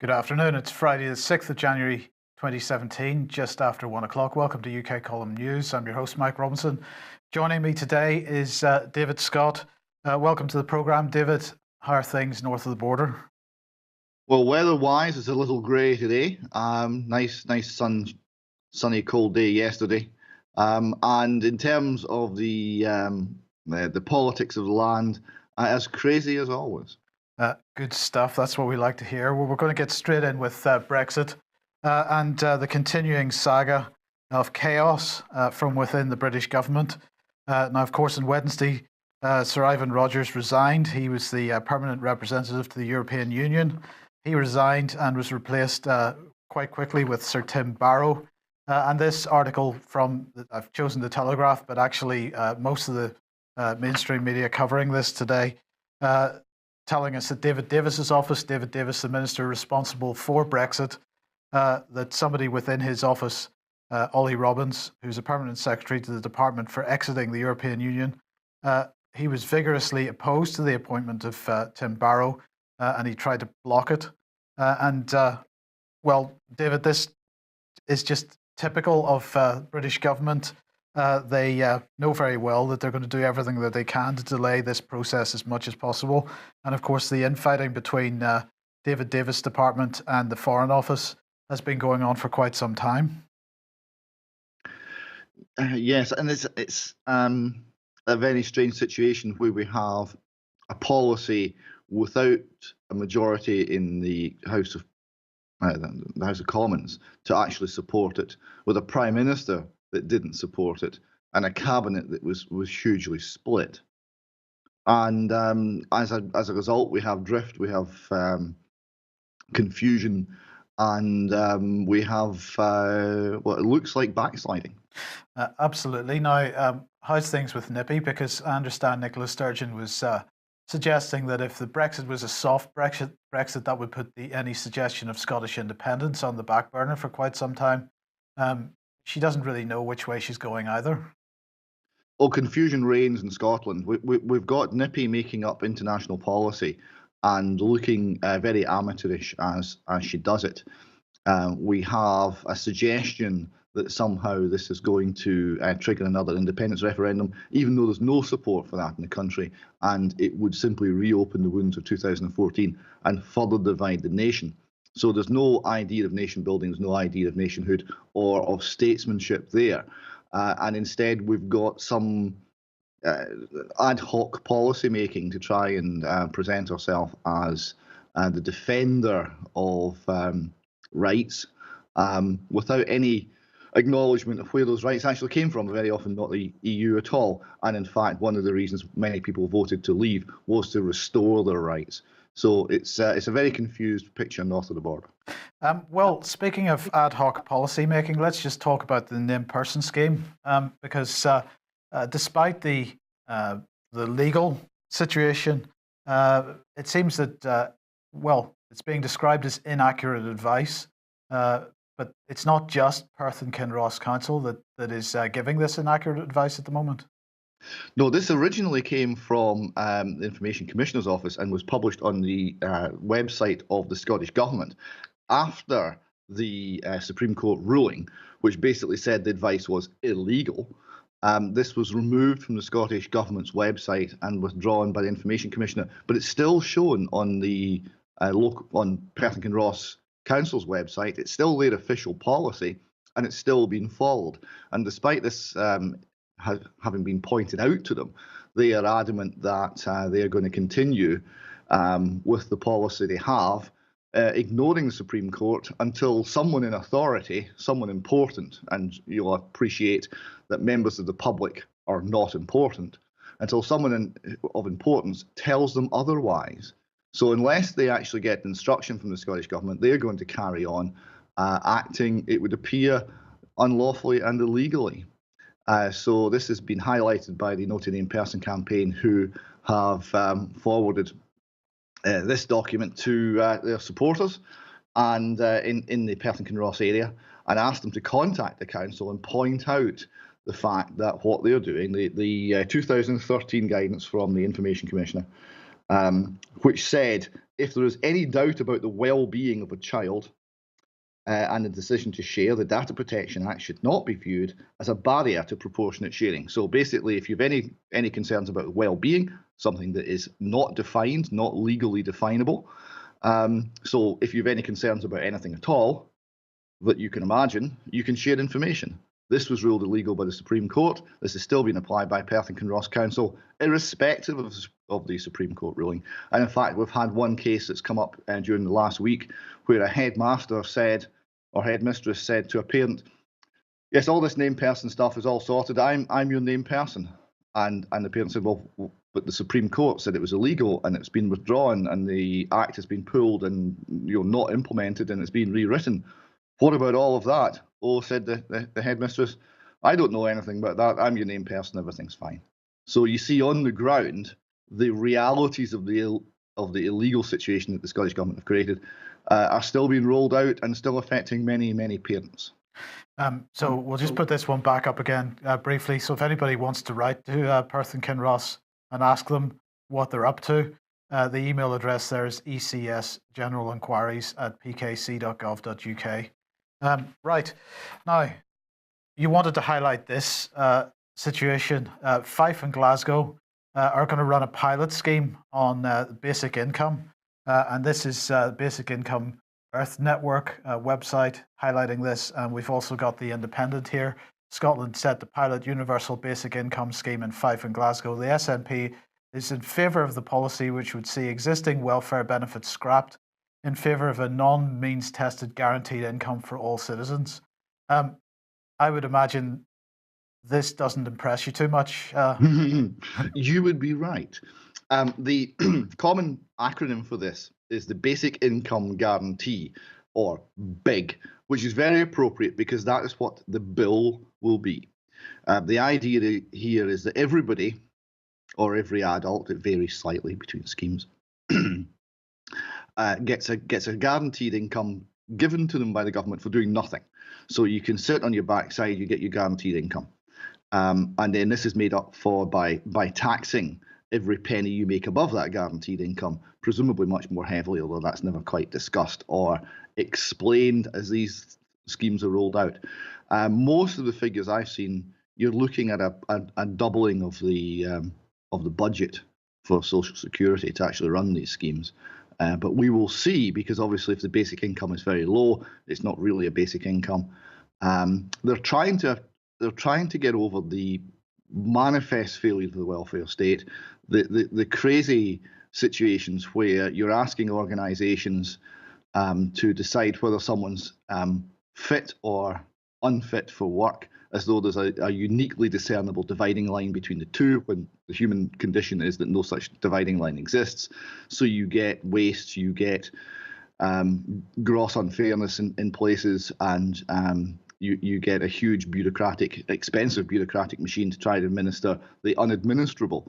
Good afternoon. It's Friday, the 6th of January 2017, just after 1 o'clock. Welcome to UK Column News. I'm your host, Mike Robinson. Joining me today is David Scott. Welcome to the programme. David, how are things north of the border? Well, weather-wise, it's a little grey today. Nice sunny, cold day yesterday. And in terms of the politics of the land, as crazy as always. Good stuff. That's what we like to hear. Well, we're going to get straight in with Brexit and the continuing saga of chaos from within the British government. Now, of course, on Wednesday, Sir Ivan Rogers resigned. He was the permanent representative to the European Union. He resigned and was replaced quite quickly with Sir Tim Barrow. And this article I've chosen the Telegraph, but actually most of the mainstream media covering this today, telling us that David Davis's office, David Davis, the minister responsible for Brexit, that somebody within his office, Ollie Robbins, who's a permanent secretary to the Department for Exiting the European Union, he was vigorously opposed to the appointment of Tim Barrow, and he tried to block it. Well, David, this is just typical of British government. They know very well that they're going to do everything that they can to delay this process as much as possible. And of course, the infighting between David Davis' department and the Foreign Office has been going on for quite some time. Yes, and it's a very strange situation where we have a policy without a majority in the House of Commons to actually support it, with a Prime Minister that didn't support it, and a cabinet that was hugely split. And as a result, we have drift, we have confusion, and we have what it looks like backsliding. Absolutely. Now, how's things with Nippy? Because I understand Nicola Sturgeon was suggesting that if the Brexit was a soft Brexit, that would put any suggestion of Scottish independence on the back burner for quite some time. She doesn't really know which way she's going either. Well, confusion reigns in Scotland. We've got Nippy making up international policy and looking very amateurish as she does it. We have a suggestion that somehow this is going to trigger another independence referendum, even though there's no support for that in the country, and it would simply reopen the wounds of 2014 and further divide the nation. So there's no idea of nation building, there's no idea of nationhood or of statesmanship there. And instead, we've got some ad hoc policy making to try and present ourselves as the defender of rights without any acknowledgement of where those rights actually came from, very often not the EU at all. And in fact, one of the reasons many people voted to leave was to restore their rights. So it's a very confused picture north of the border. Well, speaking of ad hoc policy making, let's just talk about the named person scheme, because despite the legal situation, it seems that it's being described as inaccurate advice. But it's not just Perth and Kinross Council that is giving this inaccurate advice at the moment. No, this originally came from the Information Commissioner's Office and was published on the website of the Scottish Government after the Supreme Court ruling, which basically said the advice was illegal. This was removed from the Scottish Government's website and withdrawn by the Information Commissioner, but it's still shown on the on Perth and Kinross Council's website. It's still their official policy, and it's still being followed. And despite this having been pointed out to them, they are adamant that they are going to continue with the policy they have, ignoring the Supreme Court until someone in authority, someone important, and you'll appreciate that members of the public are not important, until someone of importance tells them otherwise. So unless they actually get instruction from the Scottish Government, they're going to carry on acting, it would appear, unlawfully and illegally. So this has been highlighted by the No to Name Person campaign, who have forwarded this document to their supporters and in the Perth and Kinross area, and asked them to contact the council and point out the fact that what they're doing, the 2013 guidance from the Information Commissioner, which said if there is any doubt about the well-being of a child and the decision to share, the Data Protection Act should not be viewed as a barrier to proportionate sharing. So basically, if you have any concerns about well-being, something that is not defined, not legally definable, so if you have any concerns about anything at all that you can imagine, you can share information. This was ruled illegal by the Supreme Court. This is still being applied by Perth and Kinross Council, irrespective of the Supreme Court ruling. And in fact, we've had one case that's come up during the last week where a headmaster said, or headmistress said to a parent, yes, all this named person stuff is all sorted. I'm your named person. And the parent said, well, but the Supreme Court said it was illegal and it's been withdrawn and the act has been pulled and not implemented and it's been rewritten. What about all of that? Oh, said the headmistress, I don't know anything about that. I'm your named person. Everything's fine. So you see on the ground the realities of the illegal situation that the Scottish Government have created are still being rolled out and still affecting many, many parents. So we'll just put this one back up again briefly. So if anybody wants to write to Perth and Kinross and ask them what they're up to, the email address there is ecsgeneralenquiries@pkc.gov.uk. Right. Now, you wanted to highlight this situation. Fife and Glasgow are going to run a pilot scheme on basic income. And this is Basic Income Earth Network website highlighting this. And we've also got The Independent here. Scotland set to pilot universal basic income scheme in Fife and Glasgow. The SNP is in favour of the policy, which would see existing welfare benefits scrapped in favour of a non-means tested guaranteed income for all citizens. I would imagine this doesn't impress you too much. You would be right. The common acronym for this is the Basic Income Guarantee, or BIG, which is very appropriate because that is what the bill will be. The idea here is that everybody, or every adult, it varies slightly between schemes, gets a guaranteed income given to them by the government for doing nothing. So you can sit on your backside, you get your guaranteed income. And then this is made up for by taxing every penny you make above that guaranteed income, presumably much more heavily, although that's never quite discussed or explained as these schemes are rolled out. Most of the figures I've seen, you're looking at a doubling of the budget for Social Security to actually run these schemes. But we will see, because obviously if the basic income is very low, it's not really a basic income. They're trying to get over the manifest failure of the welfare state, the crazy situations where you're asking organisations to decide whether someone's fit or unfit for work, as though there's a uniquely discernible dividing line between the two, when the human condition is that no such dividing line exists. So you get waste, you get gross unfairness in places, and you get a huge expensive bureaucratic machine to try to administer the unadministrable.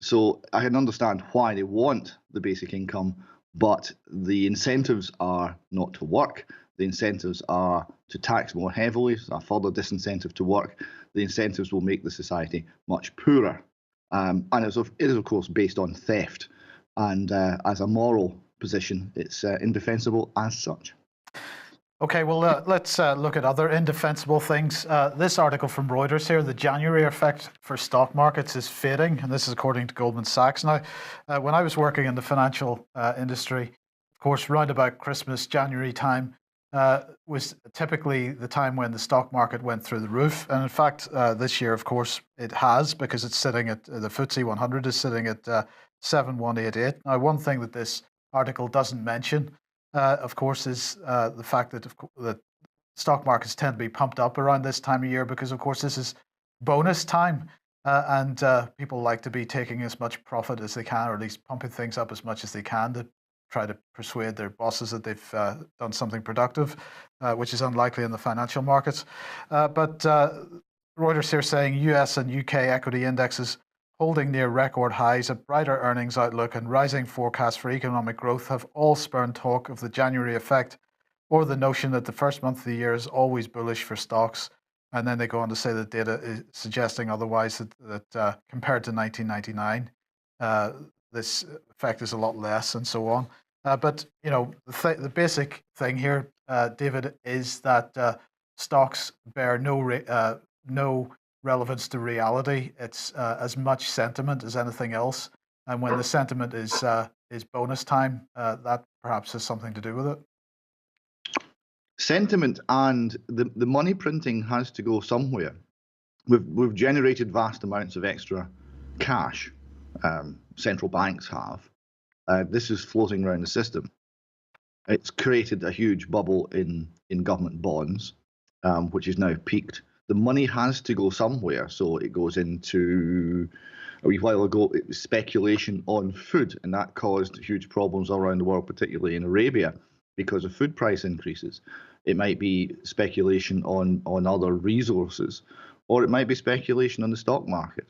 So I can understand why they want the basic income, but the incentives are not to work. The incentives are to tax more heavily, so a further disincentive to work. The incentives will make the society much poorer. And it is, of course, based on theft. And as a moral position, it's indefensible as such. Okay, well, let's look at other indefensible things. This article from Reuters here, the January effect for stock markets is fading, and this is according to Goldman Sachs. Now, when I was working in the financial industry, of course, round about Christmas, January time, was typically the time when the stock market went through the roof. And in fact, this year, of course, it has, because it's sitting at, the FTSE 100 is sitting at 7188. Now, one thing that this article doesn't mention, of course, is the fact that stock markets tend to be pumped up around this time of year because, of course, this is bonus time, and people like to be taking as much profit as they can, or at least pumping things up as much as they can to try to persuade their bosses that they've done something productive, which is unlikely in the financial markets. But Reuters here saying US and UK equity indexes holding near record highs, a brighter earnings outlook and rising forecasts for economic growth have all spurned talk of the January effect, or the notion that the first month of the year is always bullish for stocks. And then they go on to say that data is suggesting otherwise, that compared to 1999, this effect is a lot less, and so on. But the basic thing here, David, is that stocks bear no relevance to reality. It's as much sentiment as anything else, and when the sentiment is bonus time, that perhaps has something to do with it. Sentiment and the money printing has to go somewhere. We've generated vast amounts of extra cash. Central banks have. This is floating around the system. It's created a huge bubble in government bonds, which is now peaked. The money has to go somewhere, so it goes into, a wee while ago, it was speculation on food, and that caused huge problems all around the world, particularly in Arabia, because of food price increases. It might be speculation on other resources, or it might be speculation on the stock market,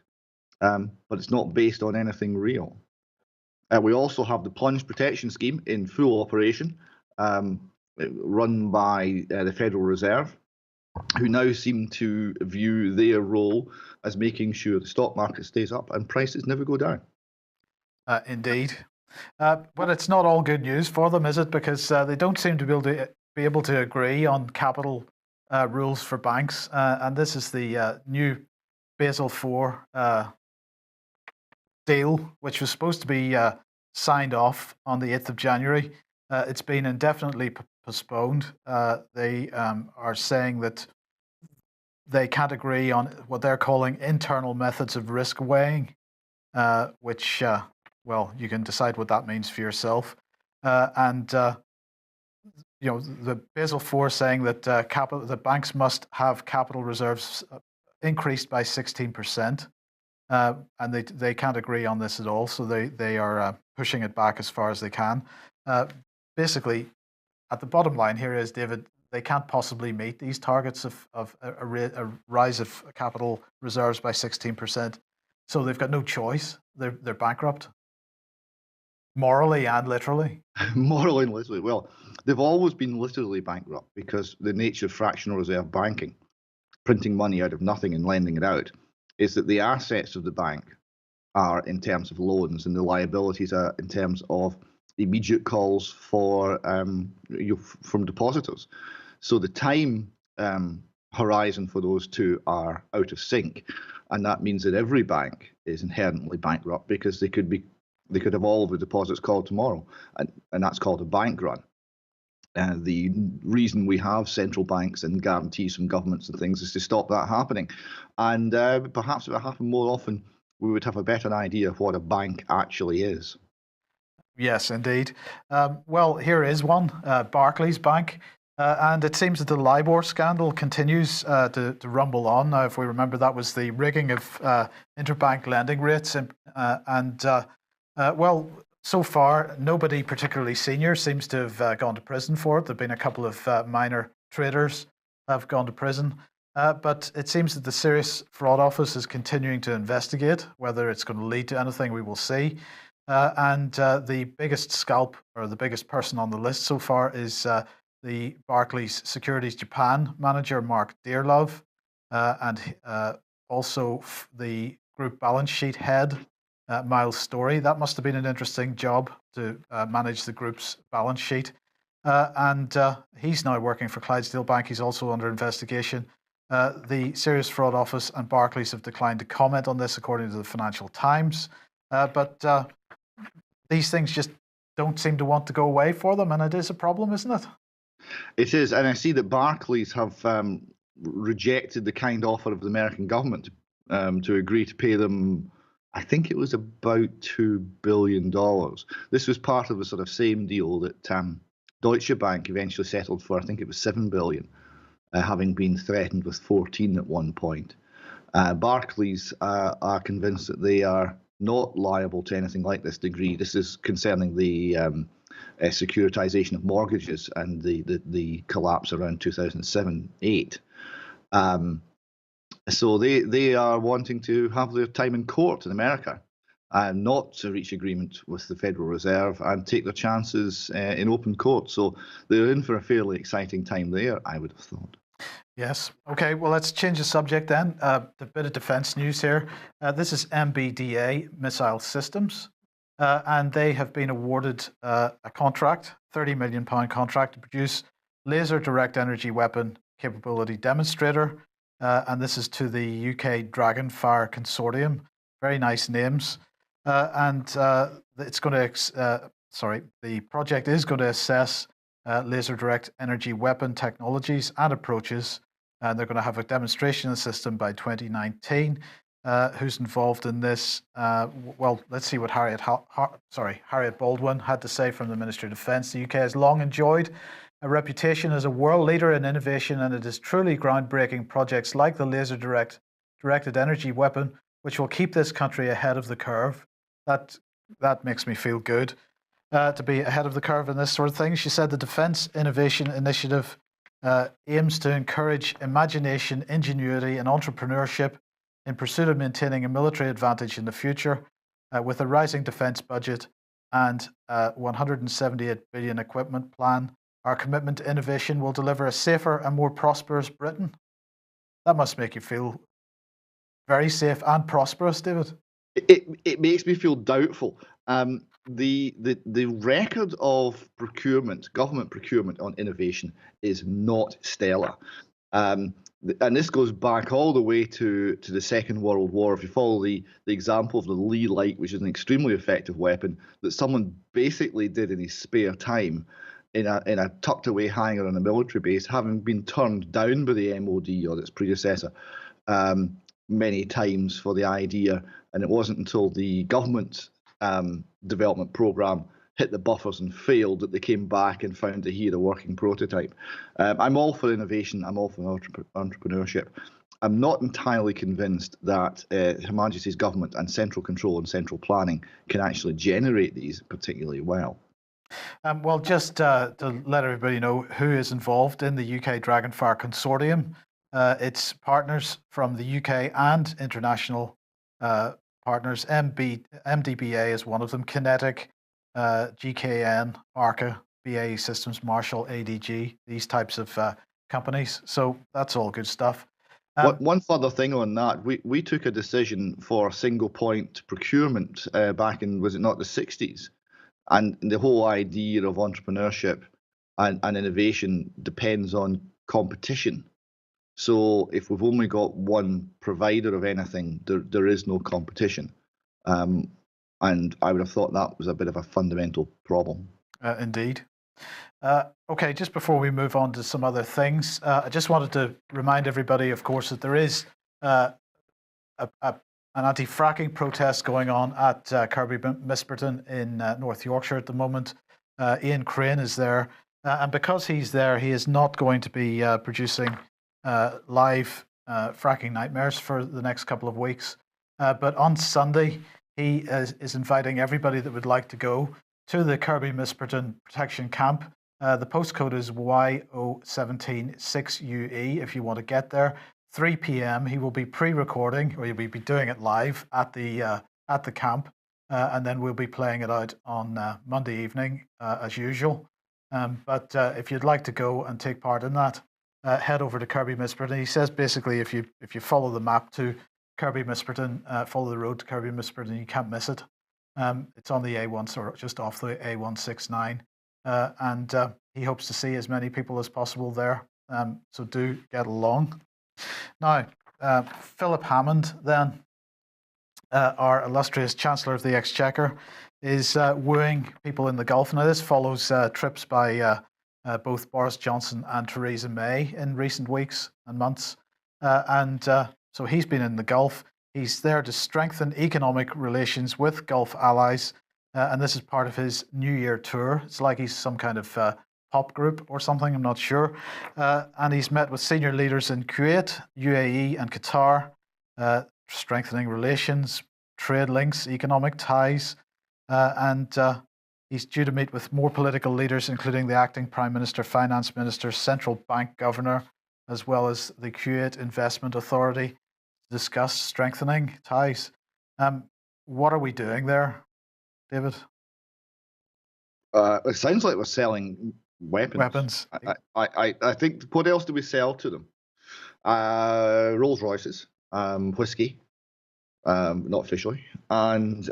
but it's not based on anything real. We also have the plunge protection scheme in full operation, run by the Federal Reserve, who now seem to view their role as making sure the stock market stays up and prices never go down. Indeed. But it's not all good news for them, is it? Because they don't seem to be able to agree on capital rules for banks. And this is the new Basel IV deal, which was supposed to be signed off on the 8th of January. It's been indefinitely postponed. They are saying that they can't agree on what they're calling internal methods of risk weighing, which, well, you can decide what that means for yourself. The Basel IV saying that the banks must have capital reserves increased by 16%. And they can't agree on this at all, so they are pushing it back as far as they can. Basically, at the bottom line here is, David, they can't possibly meet these targets of a rise of capital reserves by 16%. So they've got no choice. They're bankrupt, morally and literally. Morally and literally. Well, they've always been literally bankrupt because the nature of fractional reserve banking, printing money out of nothing and lending it out, is that the assets of the bank are in terms of loans and the liabilities are in terms of immediate calls for from depositors. So the time horizon for those two are out of sync, and that means that every bank is inherently bankrupt because they could have all of the deposits called tomorrow, and that's called a bank run. The reason we have central banks and guarantees from governments and things is to stop that happening. And perhaps if it happened more often, we would have a better idea of what a bank actually is. Yes, indeed. Well, here is one, Barclays Bank. And it seems that the LIBOR scandal continues to rumble on. Now, if we remember, that was the rigging of interbank lending rates. Well, so far, nobody particularly senior seems to have gone to prison for it. There have been a couple of minor traders have gone to prison. But it seems that the Serious Fraud Office is continuing to investigate. Whether it's going to lead to anything, we will see. The biggest scalp, or the biggest person on the list so far, is the Barclays Securities Japan manager, Mark Dearlove, and also the group balance sheet head, Miles Story. That must have been an interesting job to manage the group's balance sheet. He's now working for Clydesdale Bank. He's also under investigation. The Serious Fraud Office and Barclays have declined to comment on this, according to the Financial Times. But these things just don't seem to want to go away for them, and it is a problem, isn't it? It is, and I see that Barclays have rejected the kind offer of the American government to agree to pay them, I think it was about $2 billion. This was part of the sort of same deal that Deutsche Bank eventually settled for. I think it was $7 billion, having been threatened with 14 at one point. Barclays are convinced that they are not liable to anything like this degree. This is concerning the securitization of mortgages and the collapse around 2007-8. So they are wanting to have their time in court in America and not to reach agreement with the Federal Reserve and take their chances in open court. So they're in for a fairly exciting time there, I would have thought. Yes. Okay, well, let's change the subject then. A bit of defense news here. This is MBDA Missile Systems. and they have been awarded a contract, £30 million contract, to produce laser direct energy weapon capability demonstrator. And this is to the UK Dragonfire Consortium. Very nice names. It's going to, the project is going to assess laser direct energy weapon technologies and approaches. And they're going to have a demonstration of the system by 2019. Who's involved in this? Well, let's see what Harriet Baldwin had to say from the Ministry of Defence. The UK has long enjoyed a reputation as a world leader in innovation, and it is truly groundbreaking projects like the laser directed energy weapon which will keep this country ahead of the curve. That makes me feel good to be ahead of the curve in this sort of thing. She said the Defence Innovation Initiative aims to encourage imagination, ingenuity, and entrepreneurship in pursuit of maintaining a military advantage in the future. With a rising defence budget and £178 billion equipment plan, our commitment to innovation will deliver a safer and more prosperous Britain. That must make you feel very safe and prosperous, David. It makes me feel doubtful. The record of procurement, government procurement on innovation, is not stellar. And this goes back all the way to the Second World War. If you follow the example of the Lee Light, which is an extremely effective weapon that someone basically did in his spare time in a tucked away hangar on a military base, having been turned down by the MOD or its predecessor many times for the idea, and it wasn't until the government development program hit the buffers and failed that they came back and found that he had a working prototype. I'm all for innovation. I'm all for entrepreneurship. I'm not entirely convinced that Her Majesty's government and central control and central planning can actually generate these particularly well. Well, just to let everybody know who is involved in the UK Dragonfire Consortium, it's partners from the UK and international partners. MDBA is one of them, Kinetic, GKN, ARCA, BAE Systems, Marshall, ADG, these types of companies. So that's all good stuff. One further thing on that, we took a decision for single point procurement back in, was it not the 60s? And the whole idea of entrepreneurship and innovation depends on competition. So if we've only got one provider of anything, there is no competition. And I would have thought that was a bit of a fundamental problem. Indeed. Okay, just before we move on to some other things, I just wanted to remind everybody, of course, that there is an anti-fracking protest going on at Kirkby Misperton in North Yorkshire at the moment. Ian Crane is there, and because he's there, he is not going to be producing live fracking nightmares for the next couple of weeks. But on Sunday, he is inviting everybody that would like to go to the Kirkby Misperton Protection Camp. The postcode is YO176UE if you want to get there. 3 p.m. He will be pre-recording, or he'll be doing it live at the camp, and then we'll be playing it out on Monday evening as usual. But if you'd like to go and take part in that, head over to Kirkby Misperton. He says basically if you follow the map to Kirkby Misperton, follow the road to Kirkby Misperton, you can't miss it. It's on the A1, so just off the A169, and he hopes to see as many people as possible there. So do get along. Now, Philip Hammond, then, our illustrious Chancellor of the Exchequer, is wooing people in the Gulf. Now, this follows trips by both Boris Johnson and Theresa May in recent weeks and months. So he's been in the Gulf. He's there to strengthen economic relations with Gulf allies. And this is part of his New Year tour. It's like he's some kind of pop group or something, I'm not sure. And he's met with senior leaders in Kuwait, UAE, and Qatar, strengthening relations, trade links, economic ties. And he's due to meet with more political leaders, including the acting Prime Minister, Finance Minister, Central Bank Governor, as well as the Kuwait Investment Authority, to discuss strengthening ties. What are we doing there, David? It sounds like we're selling weapons. I think, what else do we sell to them? Rolls Royces, whiskey, not officially, and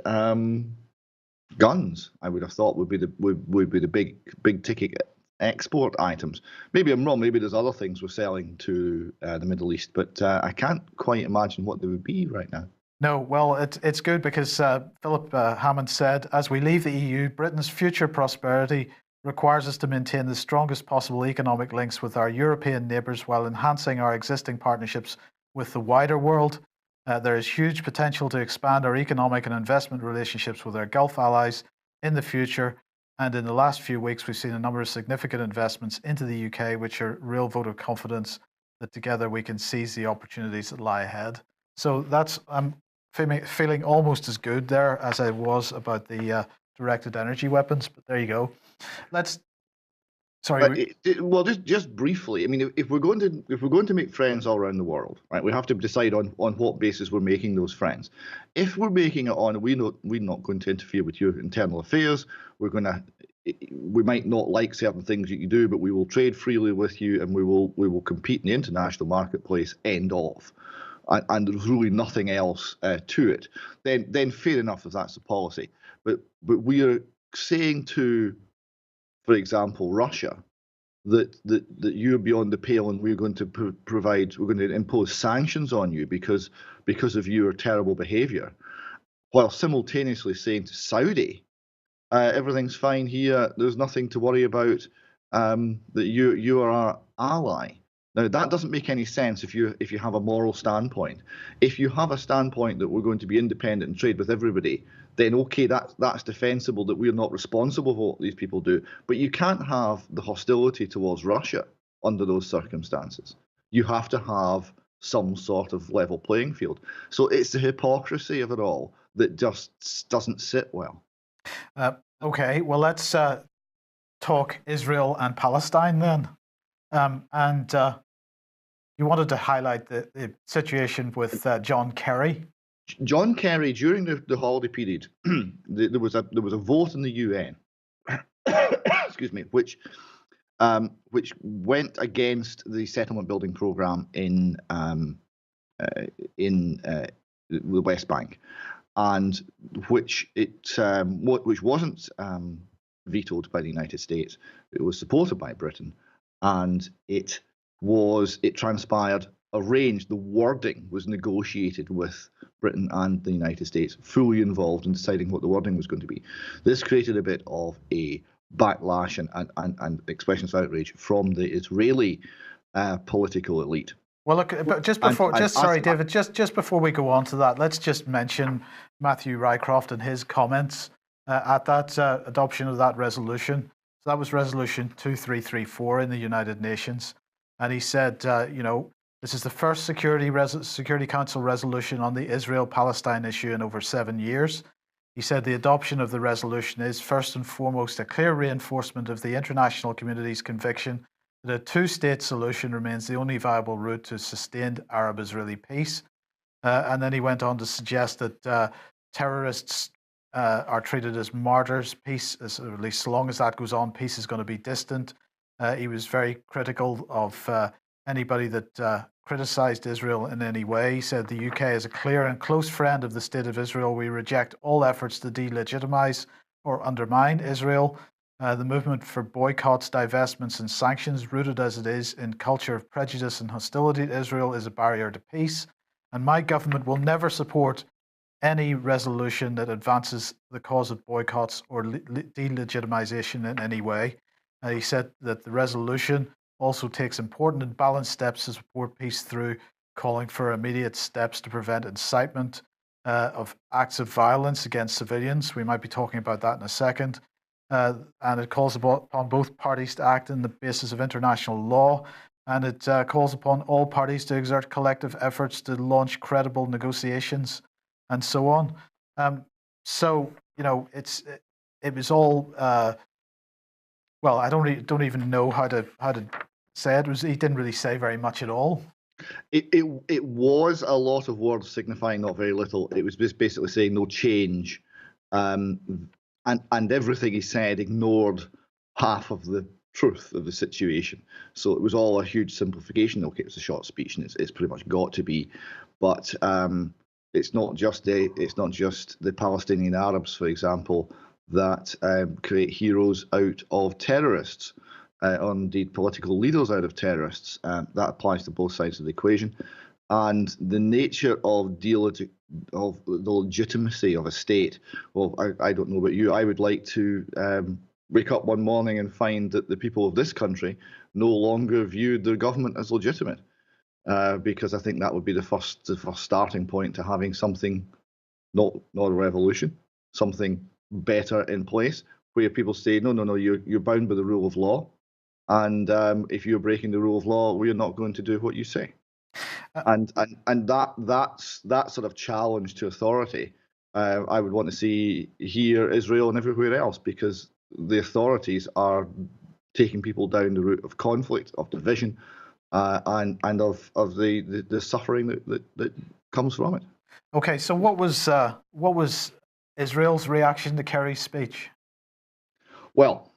Guns, I would have thought would be the big ticket export items. Maybe I'm wrong. Maybe there's other things we're selling to the Middle East, but I can't quite imagine what they would be right now. No, well, it's good because Philip Hammond said, as we leave the EU, Britain's future prosperity requires us to maintain the strongest possible economic links with our European neighbours while enhancing our existing partnerships with the wider world. There is huge potential to expand our economic and investment relationships with our Gulf allies in the future. And in the last few weeks, we've seen a number of significant investments into the UK, which are a real vote of confidence that together we can seize the opportunities that lie ahead. So that's I'm feeling almost as good there as I was about the directed energy weapons. But there you go. Let's. Sorry. Well, just briefly. I mean, if we're going to make friends all around the world, right, we have to decide on what basis we're making those friends. If we're making it on, we're not going to interfere with your internal affairs. We might not like certain things that you do, but we will trade freely with you, and we will compete in the international marketplace. End of. And there's really nothing else to it. Then fair enough if that's the policy. But we are saying to, for example, Russia, that you're beyond the pale and we're going to we're going to impose sanctions on you because of your terrible behaviour, while simultaneously saying to Saudi, everything's fine here, there's nothing to worry about, that you are our ally. Now that doesn't make any sense if you have a moral standpoint. If you have a standpoint that we're going to be independent and trade with everybody, then okay, that's defensible, that we're not responsible for what these people do. But you can't have the hostility towards Russia under those circumstances. You have to have some sort of level playing field. So it's the hypocrisy of it all that just doesn't sit well. Okay, well, let's talk Israel and Palestine then. And you wanted to highlight the situation with John Kerry. John Kerry, during the holiday period, there was a vote in the UN, excuse me, which went against the settlement building program in the West Bank, and which wasn't vetoed by the United States. It was supported by Britain, and it transpired, arranged, the wording was negotiated with Britain and the United States, fully involved in deciding what the wording was going to be. This created a bit of a backlash and expressions of outrage from the Israeli political elite. Well, look, but just before, David, just before we go on to that, let's just mention Matthew Rycroft and his comments at that adoption of that resolution. So that was Resolution 2334 in the United Nations. And he said, this is the first Security Council resolution on the Israel-Palestine issue in over 7 years. He said the adoption of the resolution is first and foremost a clear reinforcement of the international community's conviction that a two-state solution remains the only viable route to sustained Arab-Israeli peace. And then he went on to suggest that terrorists are treated as martyrs. Peace, at least so long as that goes on, peace is going to be distant. He was very critical of anybody that criticized Israel in any way. He said the UK is a clear and close friend of the State of Israel. We reject all efforts to delegitimize or undermine Israel. The movement for boycotts, divestments, and sanctions, rooted as it is in culture of prejudice and hostility to Israel, is a barrier to peace. And my government will never support any resolution that advances the cause of boycotts or delegitimization in any way. He said that the resolution also takes important and balanced steps to support peace through calling for immediate steps to prevent incitement of acts of violence against civilians. We might be talking about that in a second. And it calls upon both parties to act on the basis of international law, and it calls upon all parties to exert collective efforts to launch credible negotiations, and so on. So it was all. Well, I don't even know how to say it. He didn't really say very much at all. It was a lot of words signifying not very little. It was just basically saying no change, and everything he said ignored half of the truth of the situation. So it was all a huge simplification. Okay, it's a short speech, and it's pretty much got to be, but it's not just the Palestinian Arabs, for example, that create heroes out of terrorists, or indeed political leaders out of terrorists. That applies to both sides of the equation. And the nature of the legitimacy of a state. Well, I don't know about you. I would like to wake up one morning and find that the people of this country no longer viewed their government as legitimate, because I think that would be the first starting point to having something, not a revolution, something better in place, where people say, no, you're bound by the rule of law, and if you're breaking the rule of law, we're not going to do what you say. And that sort of challenge to authority, I would want to see here, Israel, and everywhere else, because the authorities are taking people down the route of conflict, of division, and of the suffering that comes from it. Okay, so what was Israel's reaction to Kerry's speech? Well,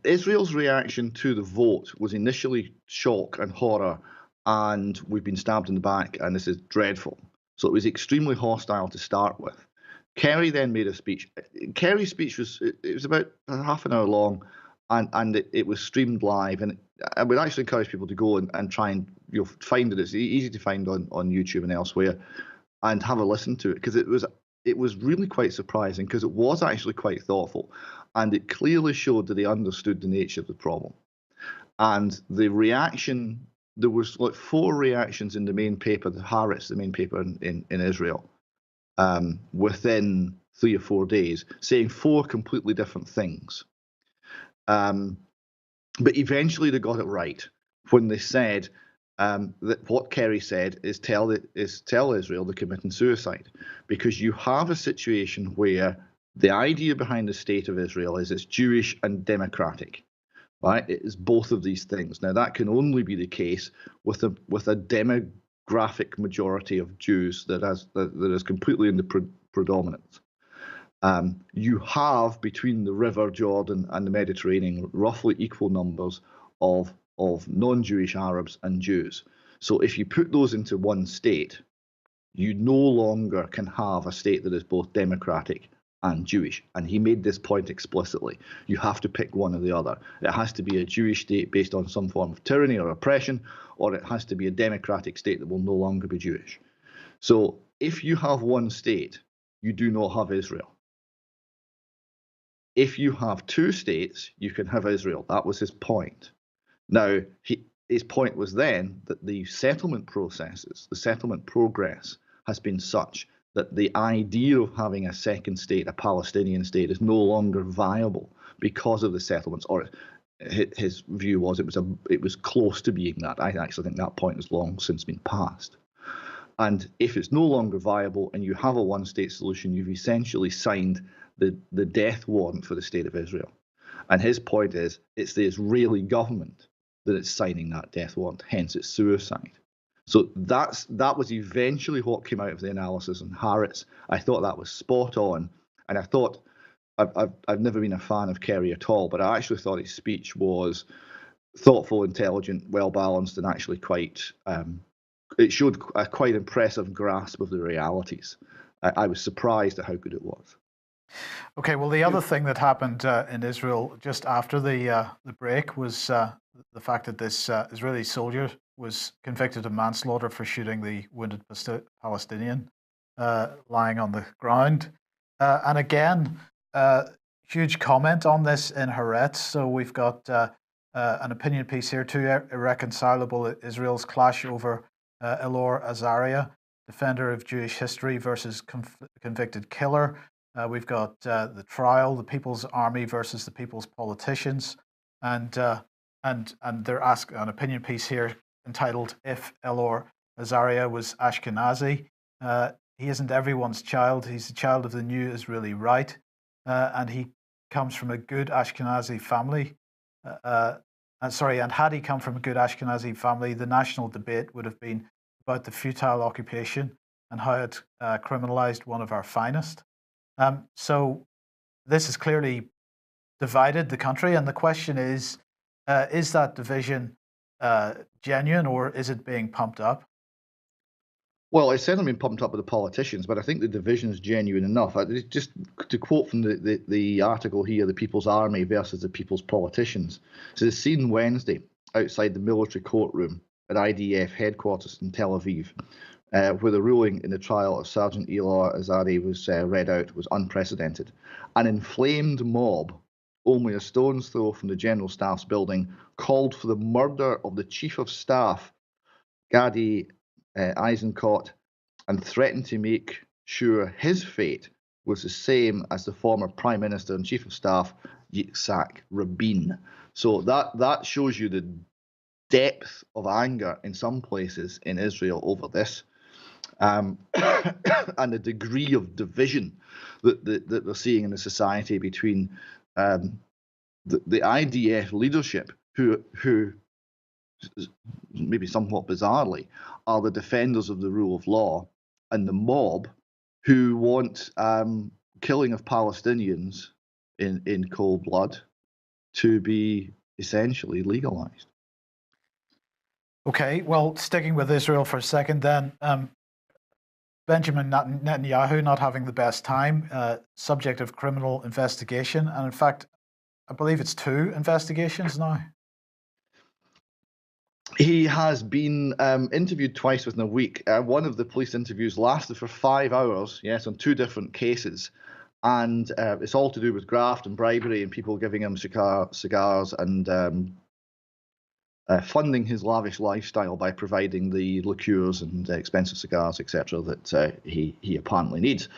Israel's reaction to the vote was initially shock and horror, and we've been stabbed in the back, and this is dreadful. So it was extremely hostile to start with. Kerry then made a speech. Kerry's speech was about half an hour long, and it was streamed live. And I would actually encourage people to go and try and find it. It's easy to find on YouTube and elsewhere, and have a listen to it, because it was really quite surprising, because it was actually quite thoughtful, and it clearly showed that they understood the nature of the problem. And the reaction, there was like 4 reactions in the main paper, the Haaretz, the main paper in Israel, within 3 or 4 days, saying 4 completely different things. But eventually they got it right when they said that what Kerry said is tell Israel they're committing suicide, because you have a situation where the idea behind the state of Israel is it's Jewish and democratic, right? It is both of these things. Now that can only be the case with a demographic majority of Jews that is completely in the predominance. You have between the River Jordan and the Mediterranean roughly equal numbers of non-Jewish Arabs and Jews. So if you put those into one state, you no longer can have a state that is both democratic and Jewish. And he made this point explicitly. You have to pick one or the other. It has to be a Jewish state based on some form of tyranny or oppression, or it has to be a democratic state that will no longer be Jewish. So if you have one state, you do not have Israel. If you have 2 states, you can have Israel. That was his point. Now, his point was then that the settlement processes, the settlement progress has been such that the idea of having a second state, a Palestinian state, is no longer viable because of the settlements. Or his view was it was close to being that. I actually think that point has long since been passed. And if it's no longer viable and you have a one-state solution, you've essentially signed the death warrant for the state of Israel. And his point is it's the Israeli government that is signing that death warrant, hence it's suicide. So that was eventually what came out of the analysis on Haaretz. I thought that was spot on, and I thought I've never been a fan of Kerry at all, but I actually thought his speech was thoughtful, intelligent, well balanced, and actually quite. It showed a quite impressive grasp of the realities. I was surprised at how good it was. Okay, well, the other thing that happened in Israel just after the break was the fact that this Israeli soldier was convicted of manslaughter for shooting the wounded Palestinian lying on the ground. And again, huge comment on this in Haaretz. So we've got an opinion piece here too, irreconcilable Israel's clash over Elor Azaria, defender of Jewish history versus convicted killer. We've got the trial, the People's Army versus the People's Politicians, and they're asking an opinion piece here entitled "If Elor Azaria Was Ashkenazi." He isn't everyone's child. He's the child of the new Israeli right, and he comes from a good Ashkenazi family. And had he come from a good Ashkenazi family, the national debate would have been about the futile occupation and how it criminalized one of our finest. So this has clearly divided the country, and the question is that division genuine, or is it being pumped up? Well, it's certainly been pumped up with the politicians, but I think the division is genuine enough. Just to quote from the article here, the People's Army versus the People's Politicians. So the scene Wednesday outside the military courtroom at IDF headquarters in Tel Aviv, where the ruling in the trial of Sergeant Elor Azadi was read out, was unprecedented. An inflamed mob, only a stone's throw from the General Staff's building, called for the murder of the Chief of Staff, Gadi Eisenkot, and threatened to make sure his fate was the same as the former Prime Minister and Chief of Staff, Yitzhak Rabin. So that shows you the depth of anger in some places in Israel over this, and the degree of division that we're seeing in the society between the IDF leadership, who maybe somewhat bizarrely are the defenders of the rule of law, and the mob, who want killing of Palestinians in cold blood to be essentially legalized. Okay, well, sticking with Israel for a second then, Benjamin Netanyahu not having the best time, subject of criminal investigation, and in fact, I believe it's 2 investigations now. He has been interviewed twice within a week. One of the police interviews lasted for 5 hours, yes, on 2 different cases. And it's all to do with graft and bribery and people giving him cigars and funding his lavish lifestyle by providing the liqueurs and expensive cigars, etc., that he apparently needs.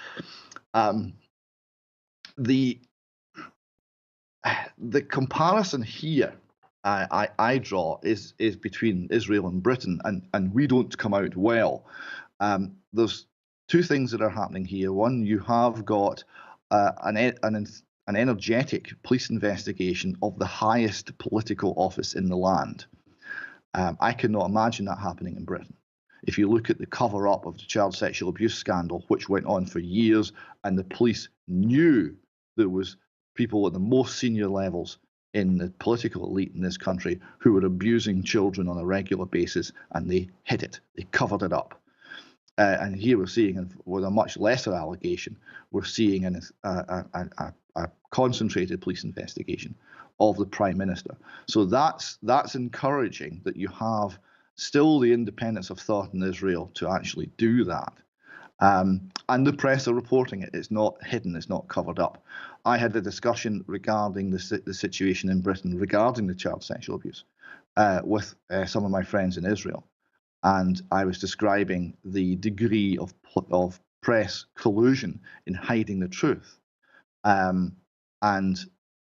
The comparison here I draw is between Israel and Britain, and we don't come out well. There's 2 things that are happening here. One, you have got an energetic police investigation of the highest political office in the land. I cannot imagine that happening in Britain. If you look at the cover-up of the child sexual abuse scandal, which went on for years, and the police knew there was people at the most senior levels in the political elite in this country who were abusing children on a regular basis, and they hid it. They covered it up. And here we're seeing, with a much lesser allegation, we're seeing a concentrated police investigation of the Prime Minister. So that's encouraging that you have still the independence of thought in Israel to actually do that. And the press are reporting it. It's not hidden. It's not covered up. I had a discussion regarding the situation in Britain regarding the child sexual abuse with some of my friends in Israel. And I was describing the degree of press collusion in hiding the truth. And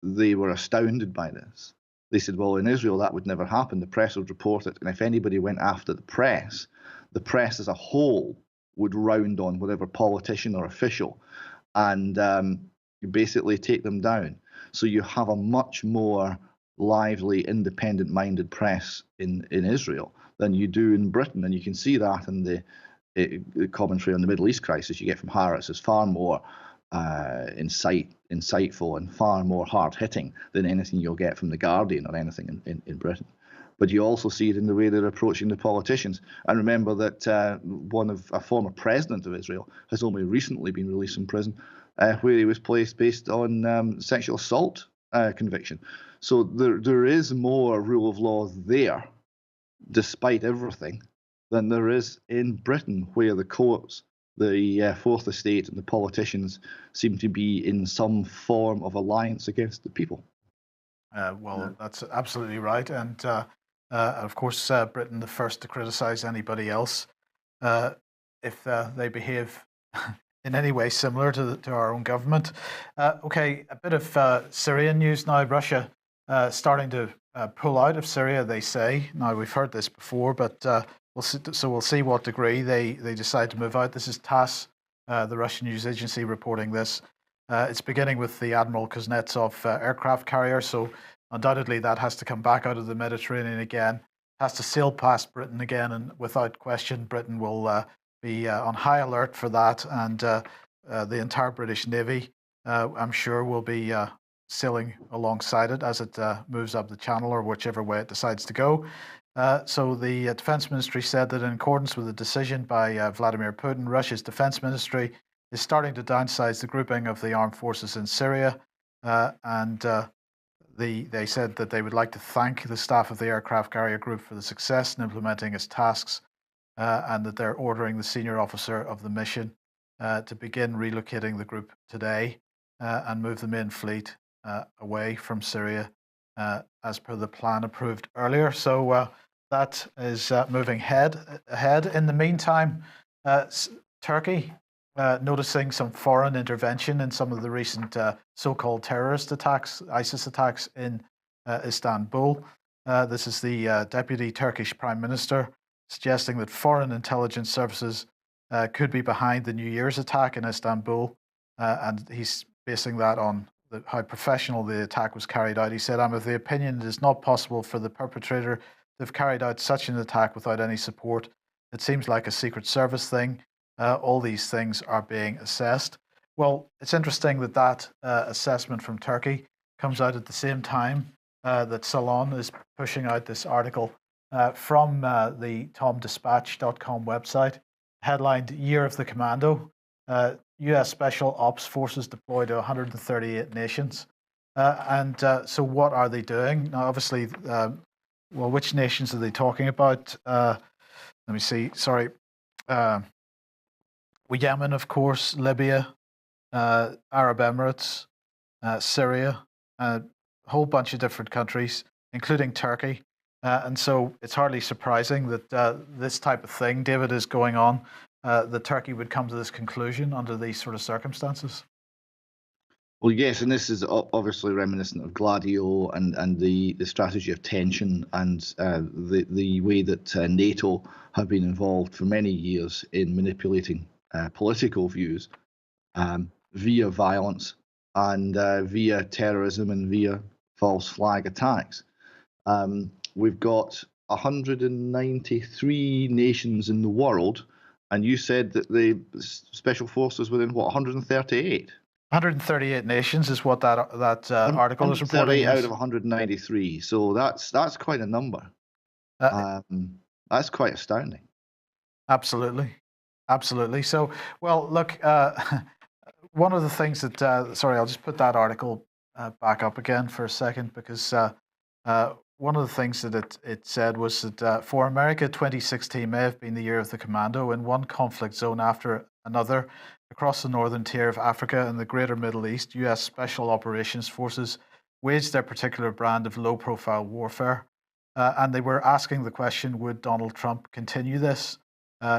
they were astounded by this. They said, well, in Israel, that would never happen. The press would report it. And if anybody went after the press as a whole would round on whatever politician or official and basically take them down. So you have a much more lively, independent-minded press in Israel than you do in Britain. And you can see that in the commentary on the Middle East crisis you get from Harris is far more insightful and far more hard-hitting than anything you'll get from The Guardian or anything in Britain. But you also see it in the way they're approaching the politicians. And remember that a former president of Israel has only recently been released from prison, where he was placed based on sexual assault conviction. So there is more rule of law there, despite everything, than there is in Britain, where the courts, the Fourth Estate, and the politicians seem to be in some form of alliance against the people. Well, that's absolutely right. And of course, Britain the first to criticise anybody else if they behave in any way similar to our own government. Okay, a bit of Syrian news now. Russia starting to pull out of Syria, they say. Now, we've heard this before, but we'll see what degree they decide to move out. This is TASS, the Russian news agency, reporting this. It's beginning with the Admiral Kuznetsov aircraft carrier, so undoubtedly that has to come back out of the Mediterranean again, has to sail past Britain again, and without question, Britain will be on high alert for that, and the entire British Navy, I'm sure, will be sailing alongside it as it moves up the channel or whichever way it decides to go. So the Defense Ministry said that in accordance with a decision by Vladimir Putin, Russia's Defense Ministry is starting to downsize the grouping of the armed forces in Syria. And they said that they would like to thank the staff of the aircraft carrier group for the success in implementing its tasks, and that they're ordering the senior officer of the mission to begin relocating the group today and move the main fleet away from Syria as per the plan approved earlier. So that is moving ahead. In the meantime, Turkey noticing some foreign intervention in some of the recent so-called terrorist attacks, ISIS attacks in Istanbul. This is the Deputy Turkish Prime Minister suggesting that foreign intelligence services could be behind the New Year's attack in Istanbul, and he's basing that on how professional the attack was carried out. He said, "I'm of the opinion it is not possible for the perpetrator to have carried out such an attack without any support. It seems like a Secret Service thing. All these things are being assessed." Well, it's interesting that that assessment from Turkey comes out at the same time that Salon is pushing out this article from the TomDispatch.com website, headlined "Year of the Commando. U.S. Special Ops Forces deployed to 138 nations." So what are they doing? Now, obviously, well, which nations are they talking about? Let me see. Sorry. Yemen, of course, Libya, Arab Emirates, Syria, a whole bunch of different countries, including Turkey. And so it's hardly surprising that this type of thing, David, is going on, that Turkey would come to this conclusion under these sort of circumstances. Well, yes, and this is obviously reminiscent of Gladio and the strategy of tension and the way that NATO have been involved for many years in manipulating political views via violence and via terrorism and via false flag attacks. We've got 193 nations in the world, and you said that the special forces were in, what, 138? 138 nations is what that article is reporting. 138 out of 193. So that's quite a number. That's quite astounding. Absolutely. So, well, look, one of the things that, sorry, I'll just put that article back up again for a second, because one of the things that it said was that for America, 2016 may have been the year of the commando in one conflict zone after another. Across the northern tier of Africa and the greater Middle East, U.S. Special Operations Forces waged their particular brand of low-profile warfare. And they were asking the question, would Donald Trump continue this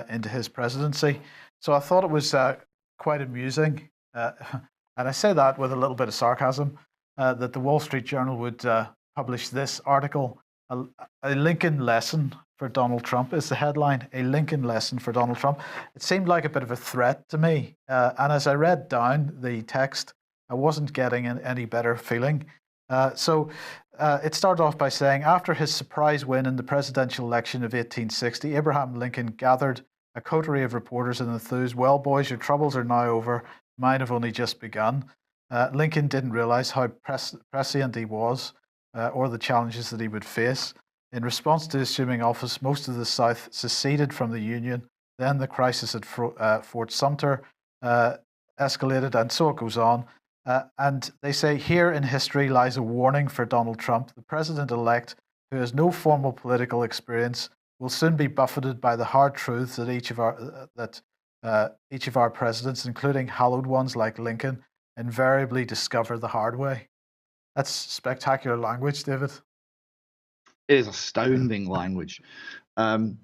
into his presidency? So I thought it was quite amusing, and I say that with a little bit of sarcasm, that the Wall Street Journal would publish this article, a Lincoln lesson for Donald Trump is the headline, a Lincoln lesson for Donald Trump. It seemed like a bit of a threat to me. And as I read down the text, I wasn't getting any better feeling. So it started off by saying, after his surprise win in the presidential election of 1860, Abraham Lincoln gathered a coterie of reporters and enthused, "Well, boys, your troubles are now over. Mine have only just begun." Lincoln didn't realize how prescient he was or the challenges that he would face. In response to assuming office, most of the South seceded from the Union. Then the crisis at Fort Sumter escalated, and so it goes on. And they say, here in history lies a warning for Donald Trump. The president-elect, who has no formal political experience, will soon be buffeted by the hard truths that each of our presidents, including hallowed ones like Lincoln, invariably discover the hard way. That's spectacular language, David. It is astounding language. The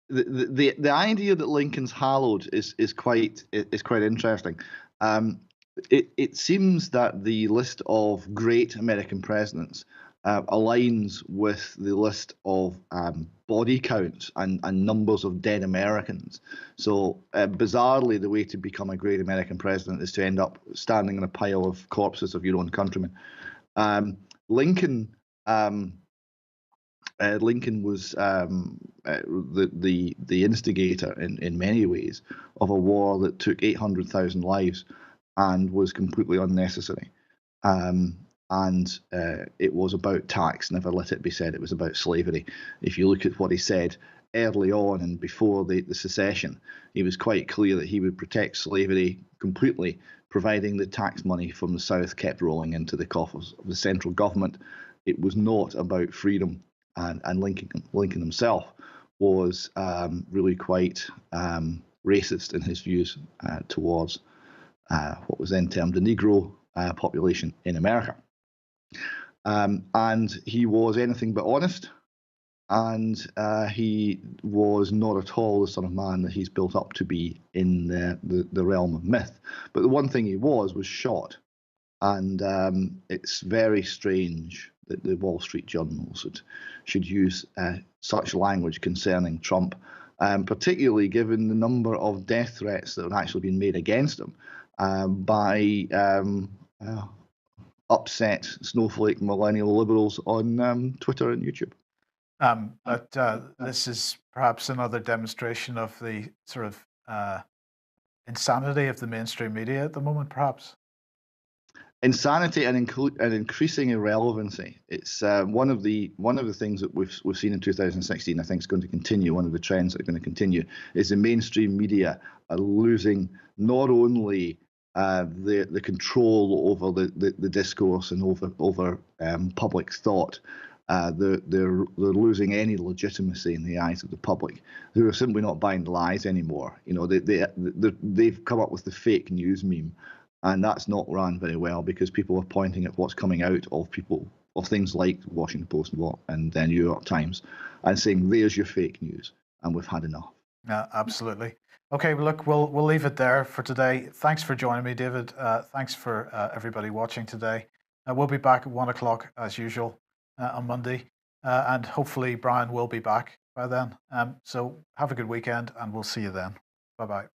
idea that Lincoln's hallowed is quite interesting. It seems that the list of great American presidents aligns with the list of body counts and numbers of dead Americans. So bizarrely, the way to become a great American president is to end up standing in a pile of corpses of your own countrymen. Lincoln was the instigator in many ways of a war that took 800,000 lives and was completely unnecessary. And and it was about tax. Never let it be said it was about slavery. If you look at what he said early on and before the secession, he was quite clear that he would protect slavery completely, providing the tax money from the South kept rolling into the coffers of the central government. It was not about freedom, and Lincoln himself was really quite racist in his views towards what was then termed the Negro population in America. And he was anything but honest, and he was not at all the sort of man that he's built up to be in the realm of myth. But the one thing he was shot, and it's very strange that the Wall Street Journal should use such language concerning Trump, particularly given the number of death threats that have actually been made against him by upset snowflake millennial liberals on Twitter and YouTube. But this is perhaps another demonstration of the sort of insanity of the mainstream media at the moment, perhaps. Insanity and increasing irrelevancy. It's one of the things that we've seen in 2016. I think is going to continue. One of the trends that are going to continue is the mainstream media are losing not only the control over the discourse and over public thought. They're losing any legitimacy in the eyes of the public, who are simply not buying the lies anymore. You know, they've come up with the fake news meme, and that's not run very well because people are pointing at what's coming out of things like the Washington Post and the New York Times, and saying, "There's your fake news," and we've had enough. Yeah, absolutely. Okay, well, look, we'll leave it there for today. Thanks for joining me, David. Thanks for everybody watching today. We'll be back at 1 o'clock as usual on Monday, and hopefully Brian will be back by then. So have a good weekend, and we'll see you then. Bye-bye.